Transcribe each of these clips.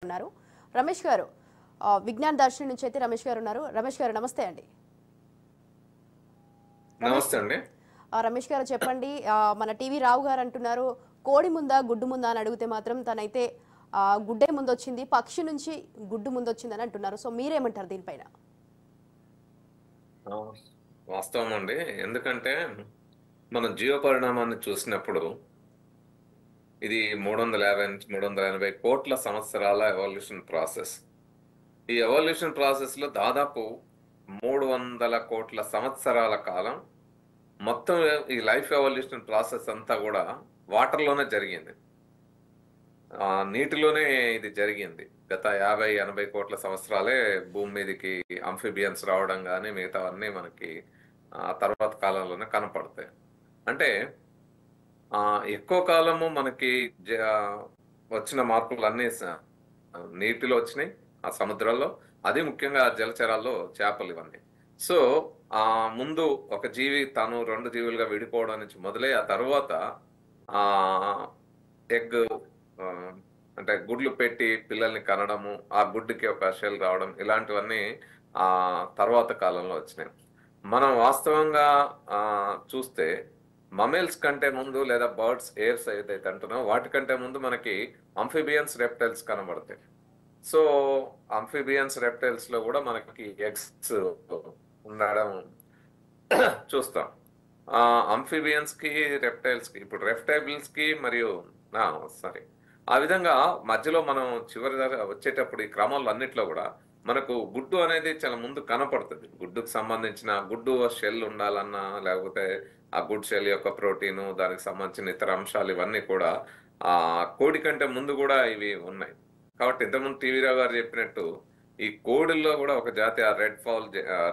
ఉన్నారు. రమేష్ గారు, విజ్ఞాన్ దర్శన్ నుంచి అయితే రమేష్ గారు ఉన్నారు. రమేష్ గారు నమస్తే అండి. నమస్తే అండి. రమేష్ గారు చెప్పండి, మన టీవీ రావు గారు అంటున్నారు కోడి ముందా గుడ్డు ముందా అని అడిగితే మాత్రం తనైతే గుడ్డే ముందొచ్చింది, పక్షి నుంచి గుడ్డు ముందొచ్చింది అని అంటున్నారు. సో మీరేమంటారు దీనిపైన? వాస్తవం అండి. ఎందుకంటే మనం జీవ పరిణామాన్ని చూసినప్పుడు ఇది 350 నుంచి 380 కోట్ల సంవత్సరాల ఎవల్యూషన్ ప్రాసెస్. ఈ ఎవల్యూషన్ ప్రాసెస్ లో దాదాపు 300 కోట్ల సంవత్సరాల కాలం మొత్తం ఈ లైఫ్ ఎవల్యూషన్ ప్రాసెస్ అంతా కూడా వాటర్లోనే జరిగింది. నీటిలోనే ఇది జరిగింది. గత 50-80 కోట్ల సంవత్సరాలే భూమి మీదకి అంఫిబియన్స్ రావడం కానీ మిగతావన్నీ మనకి తర్వాత కాలంలోనే కనపడతాయి. అంటే ఎక్కువ కాలము మనకి వచ్చిన మార్పులు అన్నీ నీటిలో వచ్చినాయి, ఆ సముద్రాల్లో, అది ముఖ్యంగా జలచరాల్లో చేపలు ఇవన్నీ. సో ముందు ఒక జీవి తను 2 జీవులుగా విడిపోవడం నుంచి మొదలై ఆ తర్వాత ఎగ్ అంటే గుడ్లు పెట్టి పిల్లల్ని కనడము, ఆ గుడ్డుకి ఒక షెల్ రావడం, ఇలాంటివన్నీ ఆ తర్వాత కాలంలో వచ్చినాయి. మనం వాస్తవంగా చూస్తే మమెల్స్ కంటే ముందు లేదా బర్డ్స్, ఎయిర్స్ ఏదైతే అంటున్నామో వాటికంటే ముందు మనకి అంఫిబియన్స్, రెప్టైల్స్ కనబడతాయి. సో అంఫిబియన్స్, రెప్టైల్స్ లో కూడా మనకి ఎగ్స్ ఉండడం చూస్తాం. అంఫిబియన్స్ కి, రెప్టైల్స్ కి, ఇప్పుడు రెప్టైల్స్ కి మరియు సారీ ఆ విధంగా మధ్యలో మనం చివరి వచ్చేటప్పుడు ఈ క్రమంలో అన్నిట్లో కూడా మనకు గుడ్డు అనేది చాలా ముందు కనపడుతుంది. గుడ్డుకు సంబంధించిన గుడ్డు షెల్ ఉండాలన్నా, లేకపోతే ఆ గుడ్ షెల్ యొక్క ప్రోటీను, దానికి సంబంధించిన ఇతర అంశాలు ఇవన్నీ కూడా ఆ కోడి కంటే ముందు కూడా ఇవి ఉన్నాయి. కాబట్టి ఇంతకుముందు టీవీ రావు గారు చెప్పినట్టు ఈ కోడిల్లో కూడా ఒక జాతి ఆ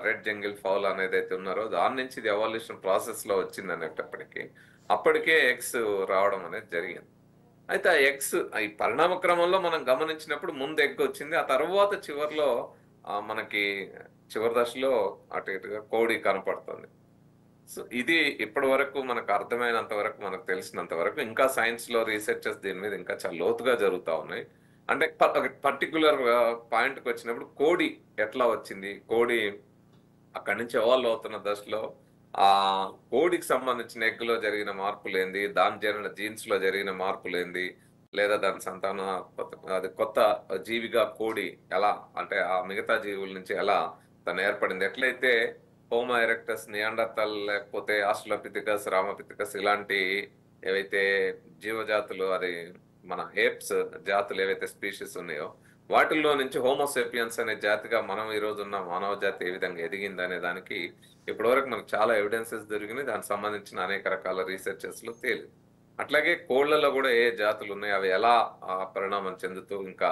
రెడ్ జంగిల్ ఫౌల్ అనేది అయితే ఉన్నారో దాని నుంచి ఇది ఎవల్యూషన్ ప్రాసెస్ లో వచ్చింది అనేటప్పటికీ అప్పటికే ఎగ్స్ రావడం అనేది జరిగింది. అయితే ఆ ఎగ్స్ ఈ పరిణామ క్రమంలో మనం గమనించినప్పుడు ముందు ఎగ్ వచ్చింది, ఆ తర్వాత చివరిలో మనకి చివరి దశలో అటు ఇటుగా కోడి కనపడుతుంది. సో ఇది ఇప్పటి వరకు మనకు అర్థమైనంత వరకు, మనకు తెలిసినంత వరకు, ఇంకా సైన్స్ లో రీసెర్చెస్ దీని మీద ఇంకా చాలా లోతుగా జరుగుతూ ఉన్నాయి. అంటే పర్టికులర్ పాయింట్కి వచ్చినప్పుడు కోడి ఎట్లా వచ్చింది, కోడి అక్కడి నుంచి ఎవాల్వ్ అవుతున్న దశలో ఆ కోడికి సంబంధించిన ఎగ్గులో జరిగిన మార్పులేంది, దాని జరిగిన జీన్స్ లో జరిగిన మార్పులేంది, లేదా దాని సంతానం అది కొత్త జీవిగా కోడి ఎలా అంటే ఆ మిగతా జీవుల నుంచి ఎలా తను ఏర్పడింది, ఎట్లయితే హోమో ఎరెక్టస్, నియాండర్తల్, లేకపోతే ఆస్ట్రలోపిథెకస్, రామపిథెకస్ ఇలాంటి ఏవైతే జీవజాతులు, అది మన ఏప్స్ జాతులు ఏవైతే స్పీషీస్ ఉన్నాయో వాటిల్లో నుంచి హోమోసేపియన్స్ అనే జాతిగా మనం ఈ రోజు ఉన్న మానవ జాతి ఏ విధంగా ఎదిగింది అనే దానికి ఇప్పటివరకు మనకు చాలా ఎవిడెన్సెస్ దొరికినాయి. దానికి సంబంధించిన అనేక రకాల రీసెర్చెస్ లో తేలింది. అట్లాగే కోళ్లలో కూడా ఏ జాతులు ఉన్నాయి, అవి ఎలా పరిణామం చెందుతూ ఇంకా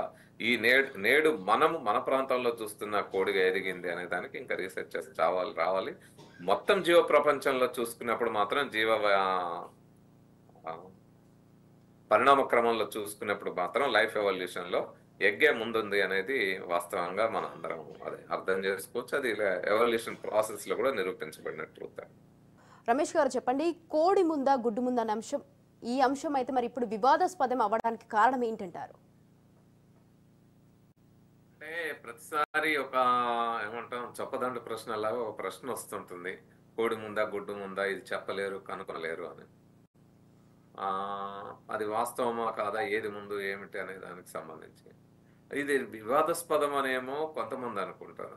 ఈ నేడు మనము మన ప్రాంతంలో చూస్తున్న కోడిగా ఎదిగింది అనే దానికి ఇంకా రీసెర్చెస్ రావాలి. మొత్తం జీవ ప్రపంచంలో చూసుకున్నప్పుడు మాత్రం పరిణామ క్రమంలో చూసుకున్నప్పుడు మాత్రం లైఫ్ ఎవల్యూషన్ లో ఎగ్గే ముందుంది అనేది వాస్తవంగా మనం అందరం అదే అర్థం చేసుకోవచ్చు. అది ఎవల్యూషన్ ప్రాసెస్ లో కూడా నిరూపించబడిన ట్రూత్. రమేష్ గారు చెప్పండి, కోడి ముందా గుడ్డు ముందా అనే అంశం, ఈ అంశం అయితే మరి ఇప్పుడు వివాదాస్పదం అవ్వడానికి కారణం ఏంటంటారు? అంటే ప్రతిసారి ఒక ఏమంటాం చొప్పదండు ప్రశ్న లాగా ఒక ప్రశ్న వస్తుంటుంది, కోడి ముందా గుడ్డు ముందా, ఇది చెప్పలేరు కనుక్కోలేరు అని. అది వాస్తవమా కాదా, ఏది ముందు ఏమిటి అనే దానికి సంబంధించి ఇది వివాదాస్పదం అనేమో కొంతమంది అనుకుంటారు.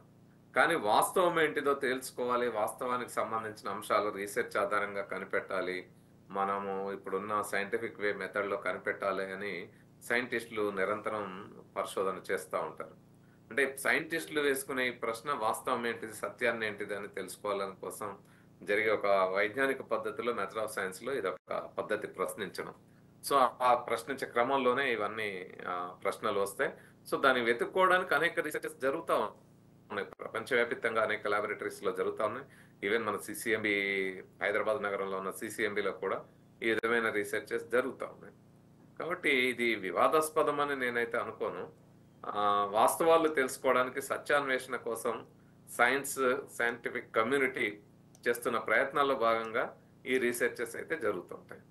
కానీ వాస్తవం ఏంటిదో తెలుసుకోవాలి, వాస్తవానికి సంబంధించిన అంశాలు రీసెర్చ్ ఆధారంగా కనిపెట్టాలి, మనము ఇప్పుడున్న సైంటిఫిక్ వే మెథడ్లో కనిపెట్టాలి అని సైంటిస్టులు నిరంతరం పరిశోధన చేస్తూ ఉంటారు. అంటే సైంటిస్టులు వేసుకునే ఈ ప్రశ్న వాస్తవం ఏంటిది, సత్యాన్ని ఏంటిది అని తెలుసుకోవాలని కోసం జరిగే ఒక వైజ్ఞానిక పద్ధతిలో మెథడ్ ఆఫ్ సైన్స్ లో ఇది ఒక పద్ధతి, ప్రశ్నించడం. సో ఆ ప్రశ్నించే క్రమంలోనే ఇవన్నీ ప్రశ్నలు వస్తాయి. సో దాన్ని వెతుక్కోవడానికి అనేక రీసెర్చెస్ జరుగుతూ ఉన్నాయి, ప్రపంచవ్యాప్తంగా అనేక ల్యాబొరేటరీస్ లో జరుగుతూ ఉన్నాయి. ఈవెన్ మన సిసిఎంబి, హైదరాబాద్ నగరంలో ఉన్న సిసిఎంబిలో కూడా ఈ విధమైన రీసెర్చెస్ జరుగుతూ ఉన్నాయి. కాబట్టి ఇది వివాదాస్పదం అని నేనైతే అనుకోను. వాస్తవాలు తెలుసుకోవడానికి, సత్యాన్వేషణ కోసం సైంటిఫిక్ కమ్యూనిటీ చేస్తున్న ప్రయత్నాల్లో భాగంగా ఈ రీసెర్చెస్ అయితే జరుగుతుంటాయి.